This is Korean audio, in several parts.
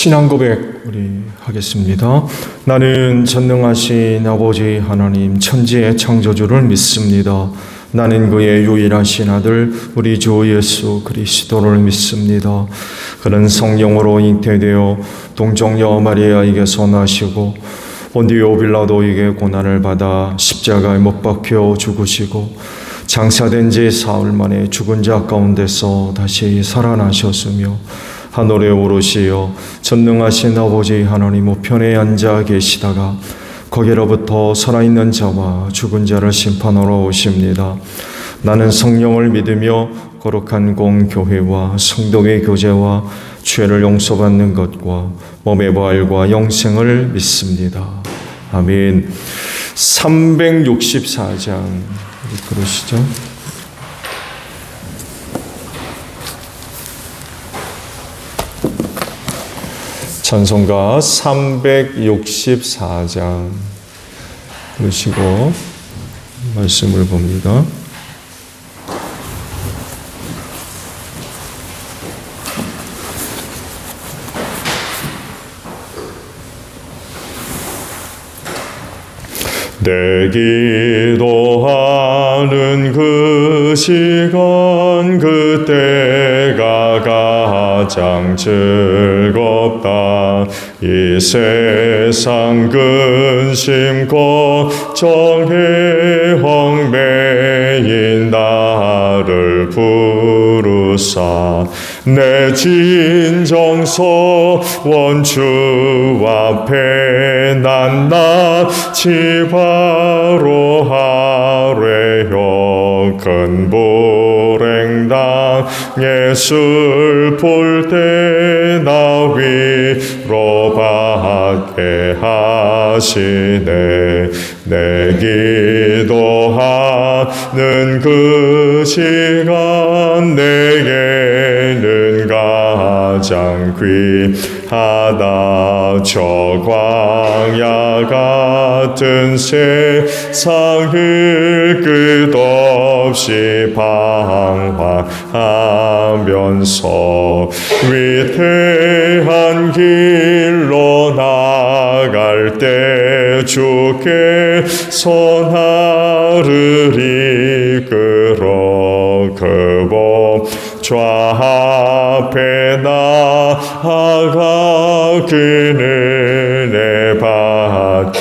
신앙 고백 우리 하겠습니다. 나는 전능하신 아버지 하나님 천지의 창조주를 믿습니다. 나는 그의 유일하신 아들 우리 주 예수 그리스도를 믿습니다. 그는 성령으로 잉태되어 동정녀 마리아에게서 나시고 본디오 빌라도에게 고난을 받아 십자가에 못 박혀 죽으시고 장사된 지 사흘 만에 죽은 자 가운데서 다시 살아나셨으며 하늘에 오르시어 전능하신 아버지 하나님 우편에 앉아 계시다가 거기로부터 살아있는 자와 죽은 자를 심판하러 오십니다. 나는 성령을 믿으며 거룩한 공교회와 성도의 교제와 죄를 용서받는 것과 몸의 부활과 영생을 믿습니다. 아멘. 364장 그러시죠? 찬송가 364장 그러시고 말씀을 봅니다. 내 기도하는 그 시간 그때가 가장 즐겁다. 이 세상 근심 걱정에 얽매인 나를 부르사 내 진정서 원주 앞에 난 낯이 바로 하래요. 큰 불행당 예술 때 나 위로 받게 하시네. 내 기도하는 그 시간 내게는 가장 귀하다. 저 광야 같은 세상을 끝없이 방황하면서 위대한 길로 나갈 때 주께서 나를 이끌어 그 복 좌앞에 나아가 그는 내 받게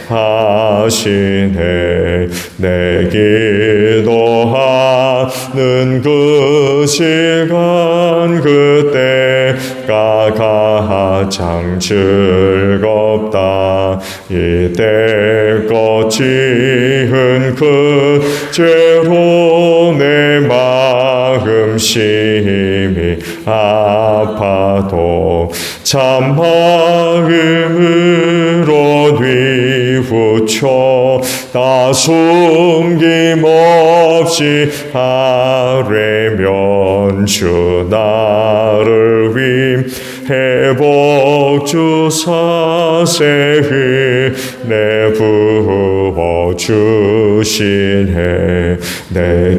하시네. 내 기도하는 그 시간 그때가 가장 즐겁다. 이때껏 지은 그 죄로 내 마음 심히 아파도 참 마음으로 뉘우쳐 다 숨김없이 하려면 주 나를 위해 복주사세 은혜 부어주시네. 내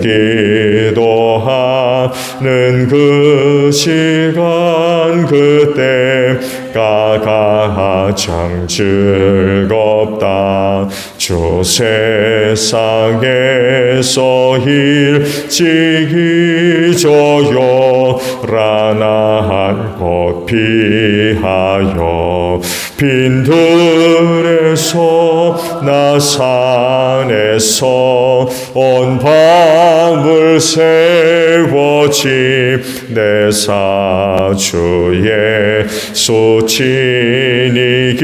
기도하는 그 시간 그때가 가장 즐겁다. 주 세상에서 일찍이 조요란한 곳 피하여 빈들에서 나 산에서 온 밤을 세워짐 내 사주의 소친이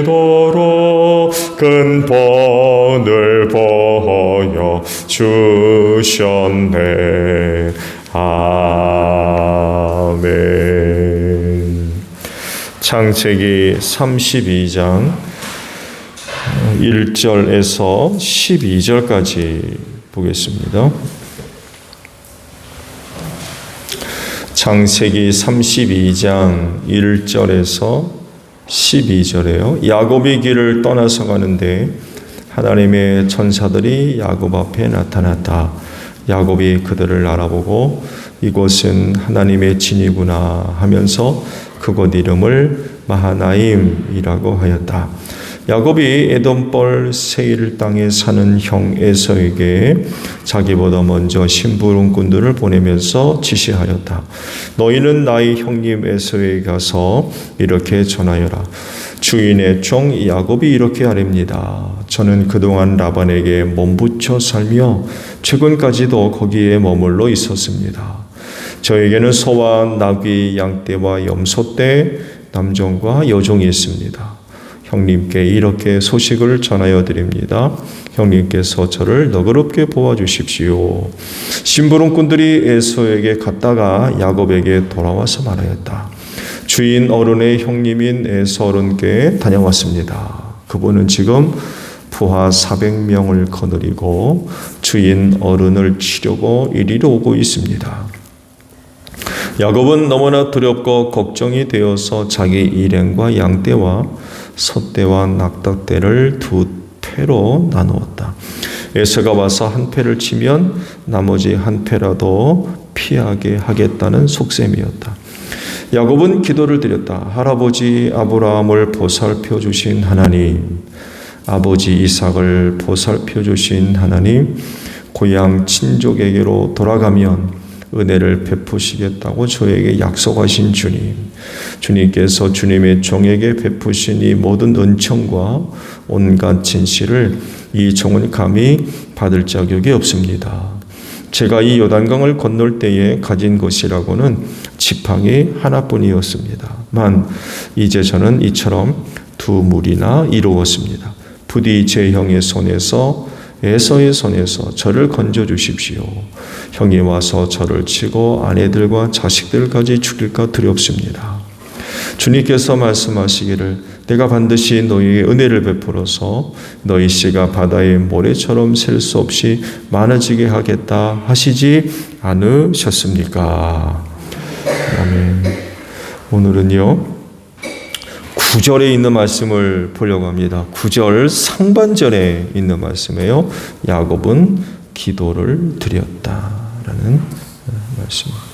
기도로 큰 본을 보여 주셨네. 아멘. 창세기 32장 1절에서 12절까지 보겠습니다. 창세기 32장 1절에서 12절에요. 야곱이 길을 떠나서 가는데 하나님의 천사들이 야곱 앞에 나타났다. 야곱이 그들을 알아보고 이곳은 하나님의 진이구나 하면서 그곳 이름을 마하나임이라고 하였다. 야곱이 에돔벌 세일 땅에 사는 형 에서에게 자기보다 먼저 심부름꾼들을 보내면서 지시하였다. 너희는 나의 형님 에서에 가서 이렇게 전하여라. 주인의 종 야곱이 이렇게 아뢰옵니다. 저는 그동안 라반에게 몸부쳐 살며 최근까지도 거기에 머물러 있었습니다. 저에게는 소와 나귀, 양떼와 염소떼, 남종과 여종이 있습니다. 형님께 이렇게 소식을 전하여 드립니다. 형님께서 저를 너그럽게 보아주십시오. 심부름꾼들이 에서에게 갔다가 야곱에게 돌아와서 말하였다. 주인 어른의 형님인 에서 어른께 다녀왔습니다. 그분은 지금 부하 400명을 거느리고 주인 어른을 치려고 이리로 오고 있습니다. 야곱은 너무나 두렵고 걱정이 되어서 자기 일행과 양떼와 소떼와 낙타떼를 두 패로 나누었다. 에서가 와서 한 패를 치면 나머지 한 패라도 피하게 하겠다는 속셈이었다. 야곱은 기도를 드렸다. 할아버지 아브라함을 보살펴 주신 하나님, 아버지 이삭을 보살펴 주신 하나님, 고향 친족에게로 돌아가면 은혜를 베푸시겠다고 저에게 약속하신 주님, 주님께서 주님의 종에게 베푸신 이 모든 은총과 온갖 진실을 이 종은 감히 받을 자격이 없습니다. 제가 이 요단강을 건널 때에 가진 것이라고는 지팡이 하나뿐이었습니다만 이제 저는 이처럼 두 무리나 이루었습니다. 부디 제 형의 손에서 에서의 손에서 저를 건져 주십시오. 형이 와서 저를 치고 아내들과 자식들까지 죽일까 두렵습니다. 주님께서 말씀하시기를 내가 반드시 너희에게 은혜를 베풀어서 너희 씨가 바다의 모래처럼 셀 수 없이 많아지게 하겠다 하시지 않으셨습니까? 아멘. 오늘은요 9절에 있는 말씀을 보려고 합니다. 9절 상반절에 있는 말씀이에요. 야곱은 기도를 드렸다라는 말씀입니다.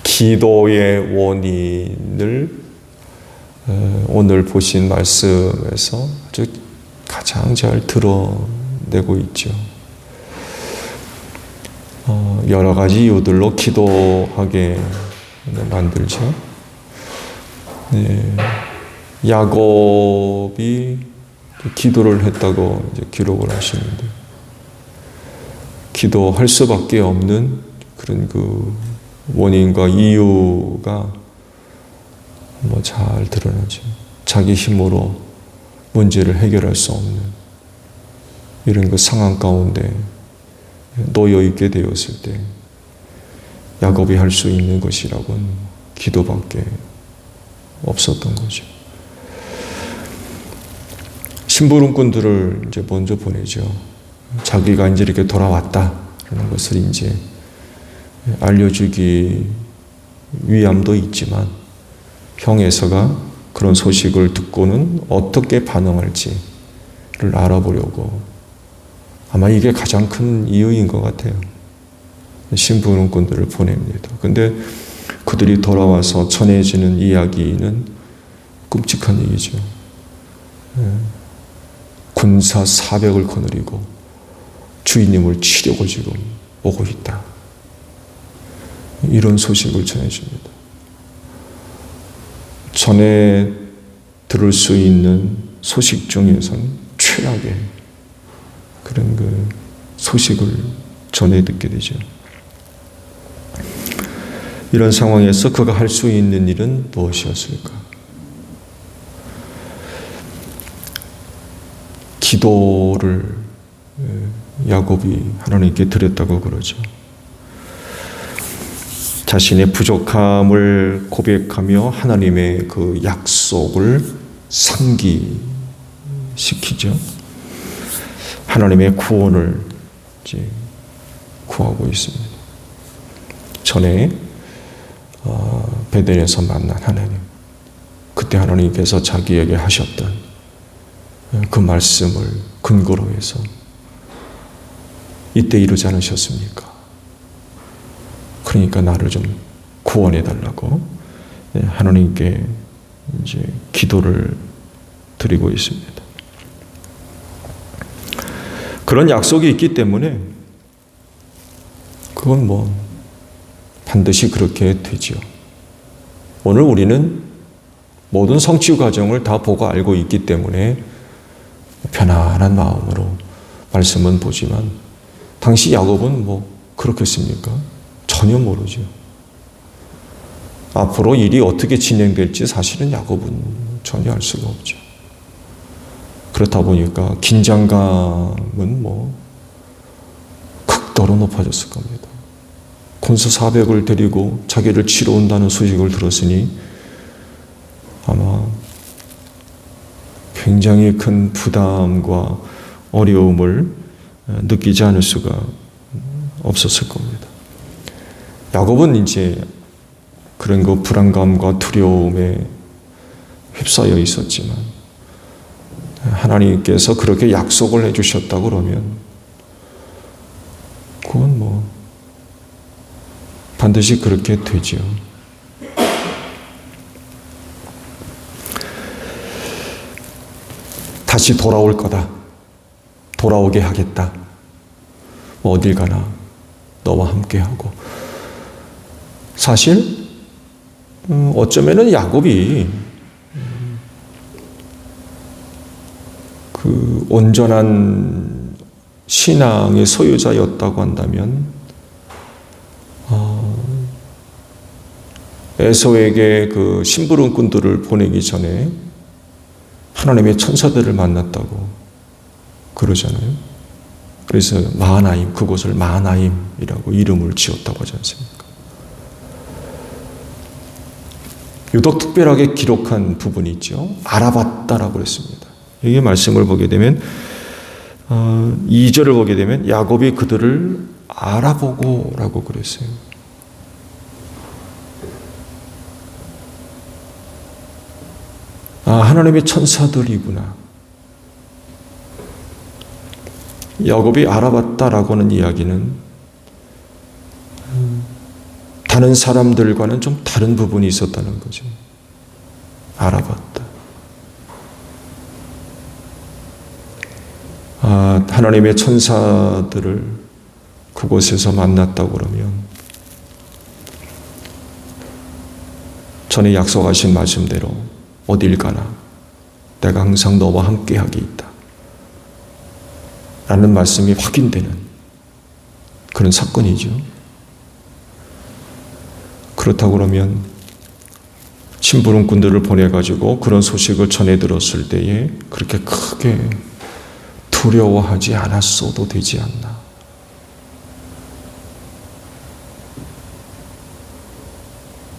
기도의 원인을 오늘 보신 말씀에서 아주 가장 잘 드러내고 있죠. 여러 가지 이유들로 기도하게 만들죠. 네. 야곱이 기도를 했다고 이제 기록을 하시는데, 기도할 수밖에 없는 그런 그 원인과 이유가 잘 드러나죠. 자기 힘으로 문제를 해결할 수 없는 이런 그 상황 가운데 놓여 있게 되었을 때 야곱이 할 수 있는 것이라고는 기도밖에 없었던 거죠. 심부름꾼들을 이제 먼저 보내죠. 자기가 이제 이렇게 돌아왔다라는 것을 이제 알려주기 위함도 있지만 형 에서가 그런 소식을 듣고는 어떻게 반응할지를 알아보려고 아마 이게 가장 큰 이유인 것 같아요. 심부름꾼들을 보냅니다. 근데 그들이 돌아와서 전해지는 이야기는 끔찍한 얘기죠. 군사 400을 거느리고 주인님을 치려고 지금 오고 있다. 이런 소식을 전해줍니다. 전에 들을 수 있는 소식 중에서는 최악의 그런 그 소식을 전해 듣게 되죠. 이런 상황에서 그가 할 수 있는 일은 무엇이었을까? 기도를 야곱이 하나님께 드렸다고 그러죠. 자신의 부족함을 고백하며 하나님의 그 약속을 상기시키죠. 하나님의 구원을 이제 구하고 있습니다. 전에 베델에서 만난 하나님, 그때 하나님께서 자기에게 하셨던 그 말씀을 근거로 해서 이때 이루지 않으셨습니까? 그러니까 나를 좀 구원해 달라고 하나님께 이제 기도를 드리고 있습니다. 그런 약속이 있기 때문에 그건 반드시 그렇게 되죠. 오늘 우리는 모든 성취 과정을 다 보고 알고 있기 때문에 편안한 마음으로 말씀은 보지만 당시 야곱은 그렇겠습니까? 전혀 모르죠. 앞으로 일이 어떻게 진행될지 사실은 야곱은 전혀 알 수가 없죠. 그렇다 보니까 긴장감은 극도로 높아졌을 겁니다. 군수 400을 데리고 자기를 치러 온다는 소식을 들었으니 아마 굉장히 큰 부담과 어려움을 느끼지 않을 수가 없었을 겁니다. 야곱은 이제 그런 불안감과 두려움에 휩싸여 있었지만 하나님께서 그렇게 약속을 해주셨다 그러면 그건 반드시 그렇게 되죠. 다시 돌아올 거다. 돌아오게 하겠다. 어딜 가나 너와 함께하고. 사실 어쩌면은 야곱이 그 온전한 신앙의 소유자였다고 한다면 에서에게 그 심부름꾼들을 보내기 전에 하나님의 천사들을 만났다고 그러잖아요. 그래서 마하나임, 그곳을 마하나임이라고 이름을 지었다고 하지 않습니까? 유독 특별하게 기록한 부분이 있죠. 알아봤다라고 했습니다. 이게 말씀을 보게 되면 2절을 보게 되면 야곱이 그들을 알아보고라고 그랬어요. 하나님의 천사들이구나. 야곱이 알아봤다라고 하는 이야기는 다른 사람들과는 좀 다른 부분이 있었다는 거죠. 알아봤다. 하나님의 천사들을 그곳에서 만났다고 그러면 전에 약속하신 말씀대로 어딜 가나 내가 항상 너와 함께하게 있다 라는 말씀이 확인되는 그런 사건이죠. 그렇다고 그러면 심부름꾼들을 보내가지고 그런 소식을 전해 들었을 때에 그렇게 크게 두려워하지 않았어도 되지 않나.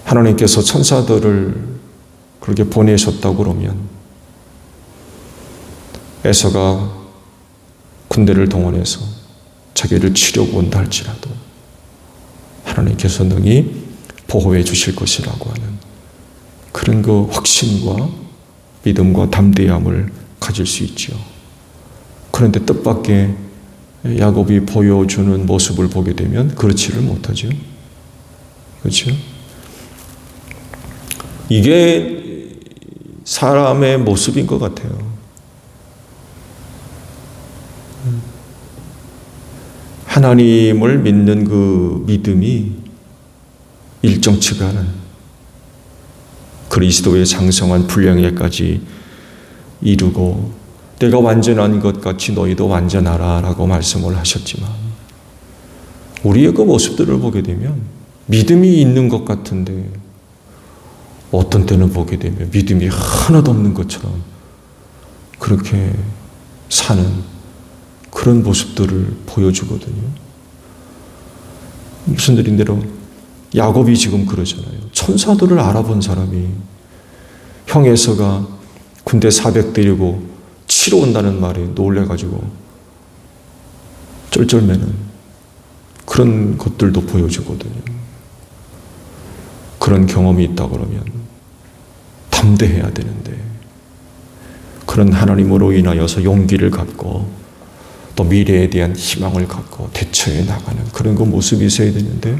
하나님께서 천사들을 그렇게 보내셨다고 그러면 에서가 군대를 동원해서 자기를 치려고 온다 할지라도 하나님께서 능히 보호해 주실 것이라고 하는 그런 그 확신과 믿음과 담대함을 가질 수 있죠. 그런데 뜻밖의 야곱이 보여주는 모습을 보게 되면 그렇지를 못하죠. 그렇죠? 이게 사람의 모습인 것 같아요. 하나님을 믿는 그 믿음이 일정치가 않은 그리스도의 장성한 분량에까지 이루고 내가 완전한 것 같이 너희도 완전하라 라고 말씀을 하셨지만 우리의 그 모습들을 보게 되면 믿음이 있는 것 같은데 어떤 때는 보게 되면 믿음이 하나도 없는 것처럼 그렇게 사는 그런 모습들을 보여주거든요. 무슨 일인데로 야곱이 지금 그러잖아요. 천사들을 알아본 사람이 형 에서가 군대 400 데리고 치러 온다는 말에 놀래가지고 쩔쩔매는 그런 것들도 보여주거든요. 그런 경험이 있다 그러면 담대해야 되는데 그런 하나님으로 인하여서 용기를 갖고 또 미래에 대한 희망을 갖고 대처해 나가는 그런 그 모습이 있어야 되는데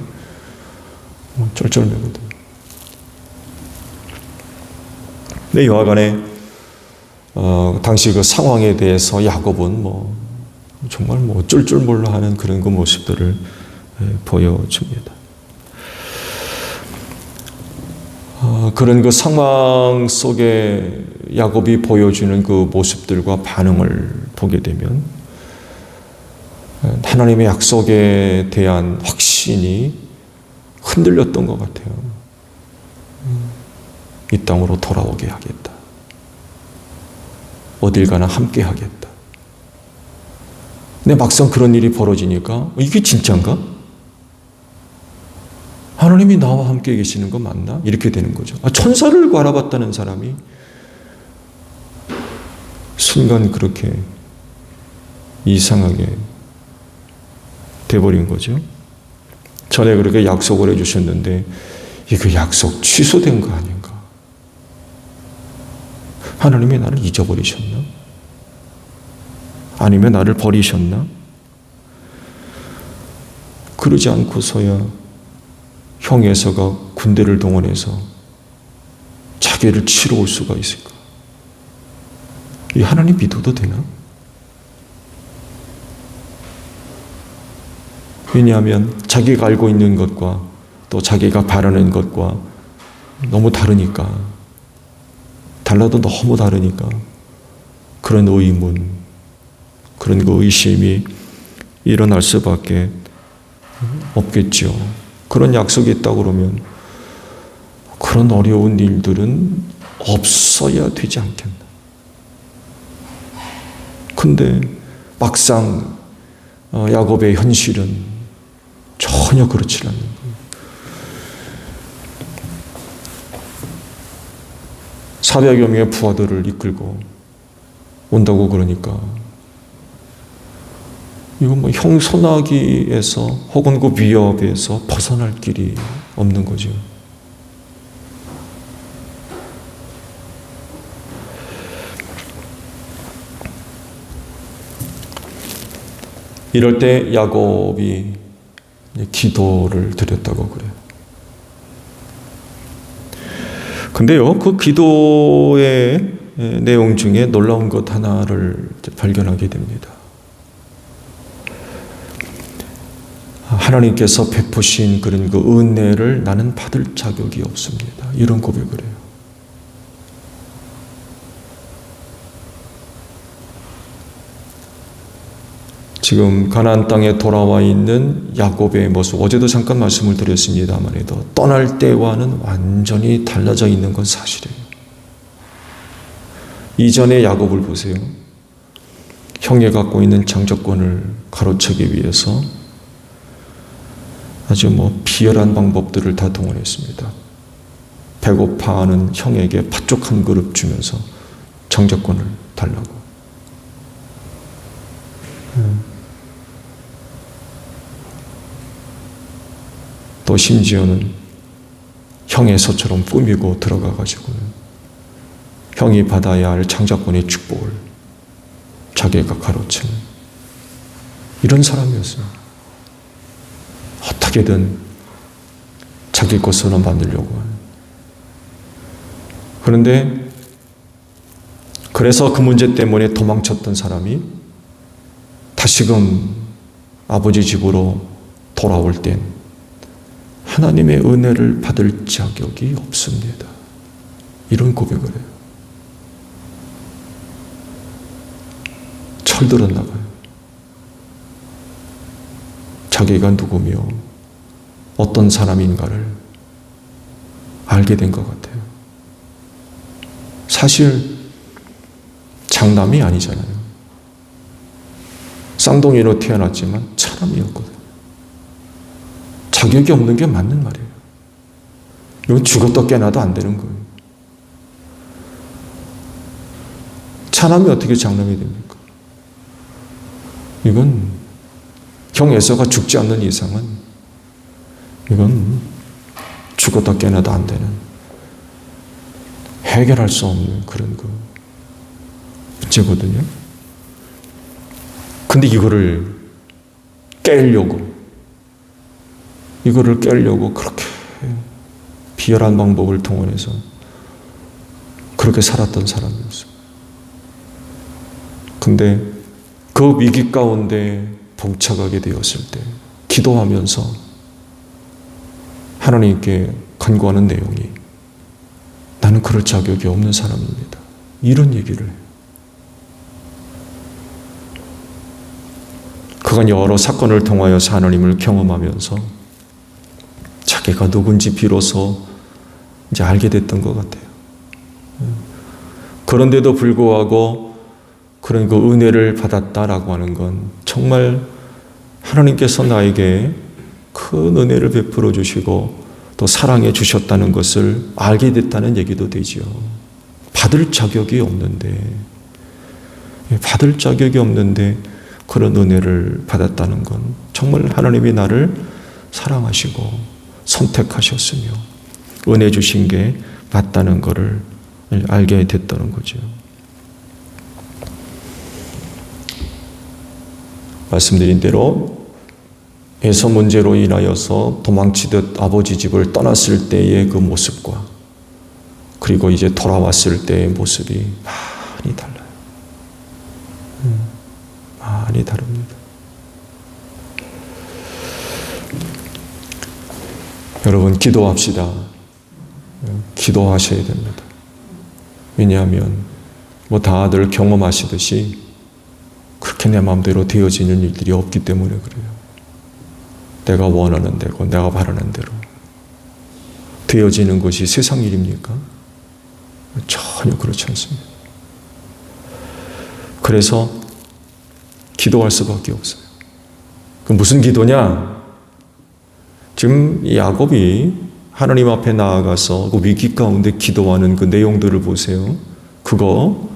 쩔쩔매거든요. 네, 여하간에 당시 그 상황에 대해서 야곱은 정말 어쩔 줄 몰라 하는 그런 그 모습들을 보여줍니다. 그런 그 상황 속에 야곱이 보여주는 그 모습들과 반응을 보게 되면 하나님의 약속에 대한 확신이 흔들렸던 것 같아요. 이 땅으로 돌아오게 하겠다. 어딜 가나 함께 하겠다. 근데 막상 그런 일이 벌어지니까 이게 진짜인가? 하나님이 나와 함께 계시는 거 맞나? 이렇게 되는 거죠. 천사를 바라봤다는 사람이 순간 그렇게 이상하게 돼버린 거죠. 전에 그렇게 약속을 해주셨는데 그 약속 취소된 거 아닌가? 하나님이 나를 잊어버리셨나? 아니면 나를 버리셨나? 그러지 않고서야 형에서가 군대를 동원해서 자기를 치러 올 수가 있을까? 이 하나님 믿어도 되나? 왜냐하면 자기가 알고 있는 것과 또 자기가 바라는 것과 너무 다르니까, 달라도 너무 다르니까 그런 의문, 그런 그 의심이 일어날 수밖에 없겠죠. 그런 약속이 있다고 그러면 그런 어려운 일들은 없어야 되지 않겠나. 근데 막상 야곱의 현실은 전혀 그렇지 않는 거예요. 400여 명의 부하들을 이끌고 온다고 그러니까 이건 형소나기에서 혹은 그 위협에서 벗어날 길이 없는 거죠. 이럴 때 야곱이 기도를 드렸다고 그래요. 근데요, 그 기도의 내용 중에 놀라운 것 하나를 발견하게 됩니다. 하나님께서 베푸신 그런 그 은혜를 나는 받을 자격이 없습니다. 이런 고백을 해요. 지금 가나안 땅에 돌아와 있는 야곱의 모습, 어제도 잠깐 말씀을 드렸습니다만에도 떠날 때와는 완전히 달라져 있는 건 사실이에요. 이전의 야곱을 보세요. 형이 갖고 있는 장자권을 가로채기 위해서 아주 비열한 방법들을 다 동원했습니다. 배고파하는 형에게 팥죽 한 그릇 주면서 장자권을 달라고. 또 심지어는 형의 소처럼 꾸미고 들어가가지고는 형이 받아야 할 장자권의 축복을 자기가 가로채는 이런 사람이었어요. 어떻게든 자기 것으로 만들려고 하는. 그런데 그래서 그 문제 때문에 도망쳤던 사람이 다시금 아버지 집으로 돌아올 땐 하나님의 은혜를 받을 자격이 없습니다. 이런 고백을 해요. 철들었나 봐요. 자기가 누구며 어떤 사람인가를 알게 된 것 같아요. 사실 장남이 아니잖아요. 쌍둥이로 태어났지만 사람이었거든요. 자격이 없는 게 맞는 말이에요. 이건 죽었다 깨나도 안 되는 거예요. 차남이 어떻게 장남이 됩니까? 이건 형 에서가 죽지 않는 이상은 이건 죽었다 깨나도 안 되는, 해결할 수 없는 그런 그 문제거든요. 근데 이거를 깨려고 그렇게 비열한 방법을 동원해서 그렇게 살았던 사람이었어요. 근데 그 위기 가운데 봉착하게 되었을 때 기도하면서 하나님께 간구하는 내용이 나는 그럴 자격이 없는 사람입니다. 이런 얘기를 해요. 그간 여러 사건을 통하여서 하나님을 경험하면서 자기가 누군지 비로소 이제 알게 됐던 것 같아요. 그런데도 불구하고 그런 그 은혜를 받았다라고 하는 건 정말 하나님께서 나에게 큰 은혜를 베풀어 주시고 또 사랑해 주셨다는 것을 알게 됐다는 얘기도 되지요. 받을 자격이 없는데 그런 은혜를 받았다는 건 정말 하나님이 나를 사랑하시고 선택하셨으며 은혜 주신 게 맞다는 것을 알게 됐다는 거죠. 말씀드린 대로 에서 문제로 인하여서 도망치듯 아버지 집을 떠났을 때의 그 모습과 그리고 이제 돌아왔을 때의 모습이 많이 달라요. 많이 다릅니다. 여러분 기도합시다. 기도하셔야 됩니다. 왜냐하면 다들 경험하시듯이 그렇게 내 마음대로 되어지는 일들이 없기 때문에 그래요. 내가 원하는 대로, 내가 바라는 대로 되어지는 것이 세상 일입니까? 전혀 그렇지 않습니다. 그래서 기도할 수밖에 없어요. 그 무슨 기도냐? 지금 야곱이 하나님 앞에 나아가서 그 위기 가운데 기도하는 그 내용들을 보세요. 그거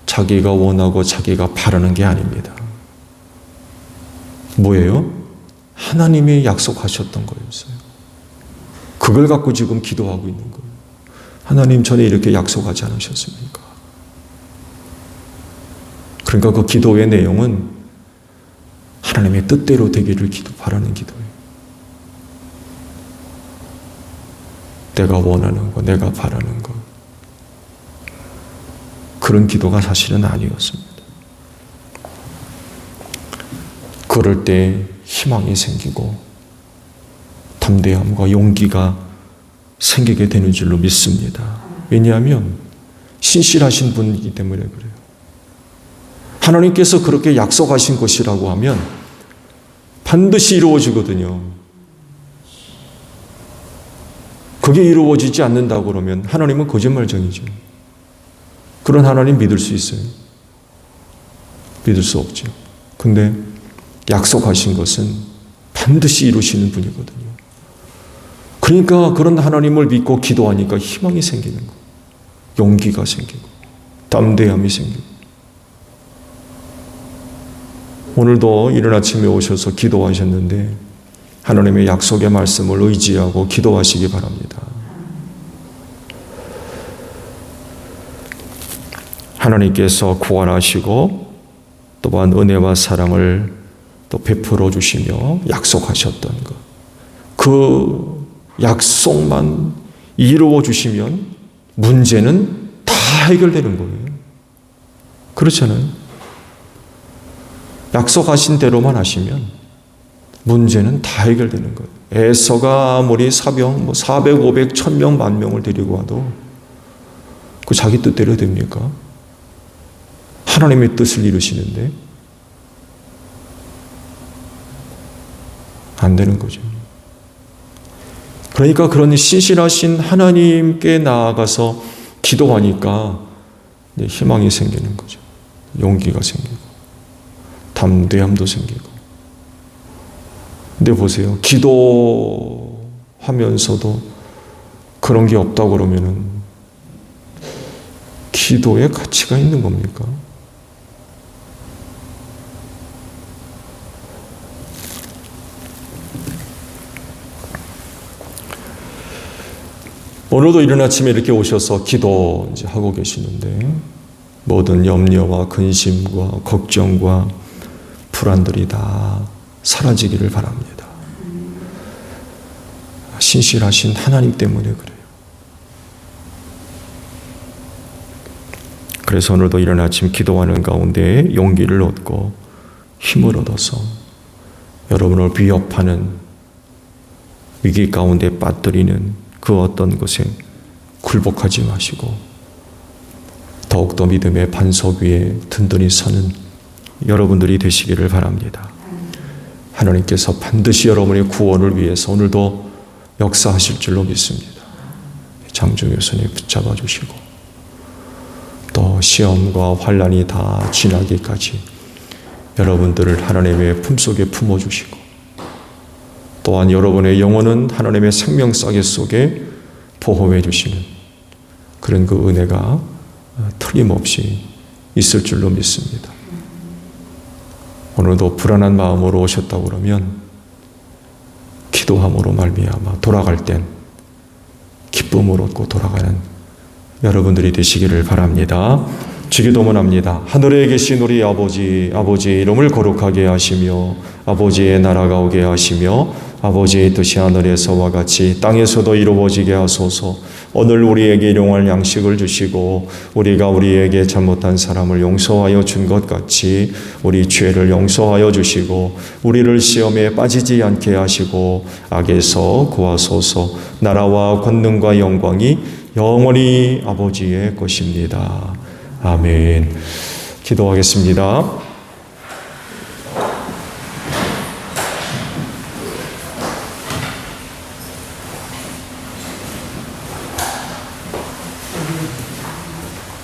자기가 원하고 자기가 바라는 게 아닙니다. 뭐예요? 하나님이 약속하셨던 거였어요. 그걸 갖고 지금 기도하고 있는 거예요. 하나님 전에 이렇게 약속하지 않으셨습니까? 그러니까 그 기도의 내용은 하나님의 뜻대로 되기를 바라는 기도예요. 내가 원하는 거, 내가 바라는 거. 그런 기도가 사실은 아니었습니다. 그럴 때 희망이 생기고 담대함과 용기가 생기게 되는 줄로 믿습니다. 왜냐하면 신실하신 분이기 때문에 그래요. 하나님께서 그렇게 약속하신 것이라고 하면 반드시 이루어지거든요. 그게 이루어지지 않는다고 그러면 하나님은 거짓말쟁이죠. 그런 하나님 믿을 수 있어요? 믿을 수 없죠. 근데 약속하신 것은 반드시 이루시는 분이거든요. 그러니까 그런 하나님을 믿고 기도하니까 희망이 생기는 거예요. 용기가 생기고 담대함이 생기고. 오늘도 이른 아침에 오셔서 기도하셨는데 하나님의 약속의 말씀을 의지하고 기도하시기 바랍니다. 하나님께서 구원하시고 또한 은혜와 사랑을 또 베풀어 주시며 약속하셨던 것. 그 약속만 이루어 주시면 문제는 다 해결되는 거예요. 그렇잖아요. 약속하신 대로만 하시면 문제는 다 해결되는 거예요. 에서가 아무리 사병 400, 500, 1000명, 10,000명을 데리고 와도 그 자기 뜻대로 됩니까? 하나님의 뜻을 이루시는데 안 되는 거죠. 그러니까 그런 신실하신 하나님께 나아가서 기도하니까 희망이 생기는 거죠. 용기가 생기고 담대함도 생기고. 근데 보세요. 기도하면서도 그런 게 없다고 그러면은 기도에 가치가 있는 겁니까? 오늘도 이른 아침에 이렇게 오셔서 기도 이제 하고 계시는데 모든 염려와 근심과 걱정과 불안들이 다 사라지기를 바랍니다. 신실하신 하나님 때문에 그래요. 그래서 오늘도 이른 아침 기도하는 가운데 용기를 얻고 힘을 얻어서 여러분을 위협하는 위기 가운데 빠뜨리는 그 어떤 것에 굴복하지 마시고 더욱더 믿음의 반석 위에 든든히 서는 여러분들이 되시기를 바랍니다. 하나님께서 반드시 여러분의 구원을 위해서 오늘도 역사하실 줄로 믿습니다. 장종효 선생님 붙잡아 주시고 또 시험과 환난이 다 지나기까지 여러분들을 하나님의 품속에 품어주시고 또한 여러분의 영혼은 하나님의 생명싸개 속에 보호해 주시는 그런 그 은혜가 틀림없이 있을 줄로 믿습니다. 오늘도 불안한 마음으로 오셨다고 그러면 기도함으로 말미암아 돌아갈 땐 기쁨을 얻고 돌아가는 여러분들이 되시기를 바랍니다. 주기도문 합니다. 하늘에 계신 우리 아버지, 아버지의 이름을 거룩하게 하시며 아버지의 나라가 오게 하시며 아버지의 뜻이 하늘에서와 같이 땅에서도 이루어지게 하소서. 오늘 우리에게 일용할 양식을 주시고 우리가 우리에게 잘못한 사람을 용서하여 준 것 같이 우리 죄를 용서하여 주시고 우리를 시험에 빠지지 않게 하시고 악에서 구하소서. 나라와 권능과 영광이 영원히 아버지의 것입니다. 아멘. 기도하겠습니다.